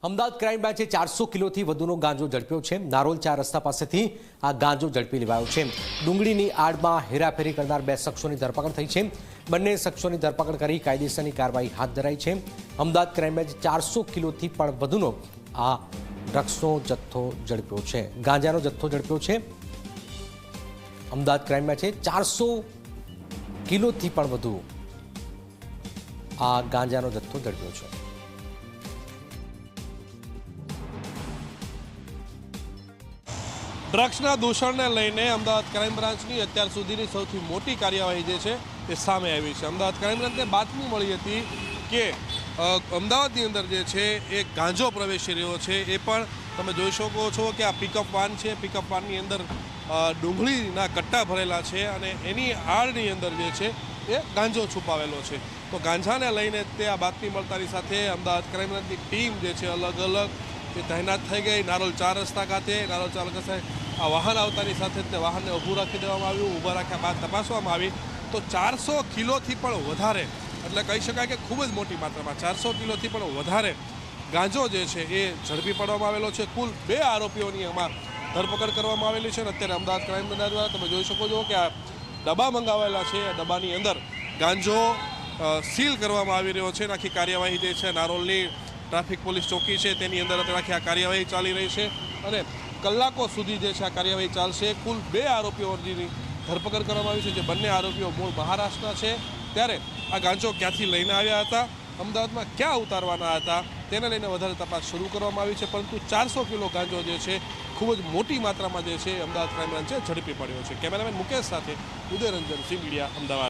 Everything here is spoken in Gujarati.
અમદાવાદ ક્રાઇમ બ્રાન્ચે 400 કિલોથી વધુનો ગાંજો ઝડપ્યો છે। નારોલ 4 રસ્તા પાસેથી આ ગાંજો ઝડપી લેવાયો છે। ડુંગળીની આડમાં હેરાફેરી કરનાર 2 શખ્સોની ધરપકડ થઈ છે। બંને શખ્સોની ધરપકડ કરી કાયદેસરની કાર્યવાહી હાથ ધરાઈ છે। અમદાવાદ ક્રાઇમ બ્રાન્ચે 400 કિલોથી પણ વધુનો આ ડ્રગ્સનો જથ્થો ઝડપ્યો છે। ગાંજાનો જથ્થો ઝડપ્યો છે। અમદાવાદ ક્રાઇમ બ્રાન્ચે 400 કિલોથી પણ વધુ આ ગાંજાનો જથ્થો ઝડપ્યો છે। ડ્રગ્સના દૂષણને લઈને અમદાવાદ ક્રાઇમ બ્રાન્ચની અત્યાર સુધીની સૌથી મોટી કાર્યવાહી જે છે તે સામે આવી છે। અમદાવાદ ક્રાઇમ બ્રાન્ચને બાતમી મળી હતી કે અમદાવાદની અંદર જે છે એ ગાંજો પ્રવેશી રહ્યો છે। એ પણ તમે જોઈ શકો છો કે આ પિકઅપ વાન છે। પિકઅપ વાનની અંદર ડુંગળીના કટ્ટા ભરેલા છે અને એની આડની અંદર જે છે એ ગાંજો છુપાવેલો છે। તો ગાંજાને લઈને તે આ બાતમી મળતાની સાથે અમદાવાદ ક્રાઇમ બ્રાન્ચની ટીમ જે છે અલગ અલગ તૈનાત થઈ ગઈ। નારોલ 4 રસ્તા ખાતે નારોલ 4 રસ્તે આ વાહન આવતાની સાથે તે વાહનને ઊભું રાખી દેવામાં આવ્યું। ઊભા રાખ્યા બાદ તપાસવામાં આવી તો 400 કિલોથી પણ વધારે, એટલે કહી શકાય કે ખૂબ જ મોટી માત્રામાં 400 કિલોથી પણ વધારે ગાંજો જે છે એ ઝડપી પાડવામાં આવેલો છે। કુલ 2 આરોપીઓની આમાં ધરપકડ કરવામાં આવેલી છે અને અત્યારે અમદાવાદ ક્રાઇમ બ્રાન્ચ દ્વારા તમે જોઈ શકો છો કે આ ડબ્બા મંગાવેલા છે। આ ડબ્બાની અંદર ગાંજો સીલ કરવામાં આવી રહ્યો છે। આખી કાર્યવાહી જે છે નારોલની ટ્રાફિક પોલીસ ચોકી છે તેની અંદર આખી આ કાર્યવાહી ચાલી રહી છે અને કલાકો સુધી જે છે આ કાર્યવાહી ચાલશે। કુલ 2 આરોપીઓની ધરપકડ કરવામાં આવી છે, જે બંને આરોપીઓ મૂળ મહારાષ્ટ્રના છે। ત્યારે આ ગાંજો ક્યાંથી લઈને આવ્યા હતા, અમદાવાદમાં ક્યાં ઉતારવાના હતા, તેને લઈને વધારે તપાસ શરૂ કરવામાં આવી છે। પરંતુ 400 કિલો ગાંજો જે છે ખૂબ જ મોટી માત્રામાં જે છે અમદાવાદ ક્રાઇમ બ્રાન્ચે ઝડપી પડ્યો છે। કેમેરામેન મુકેશ સાથે ઉદયરંજન, સી મીડિયા, અમદાવાદ।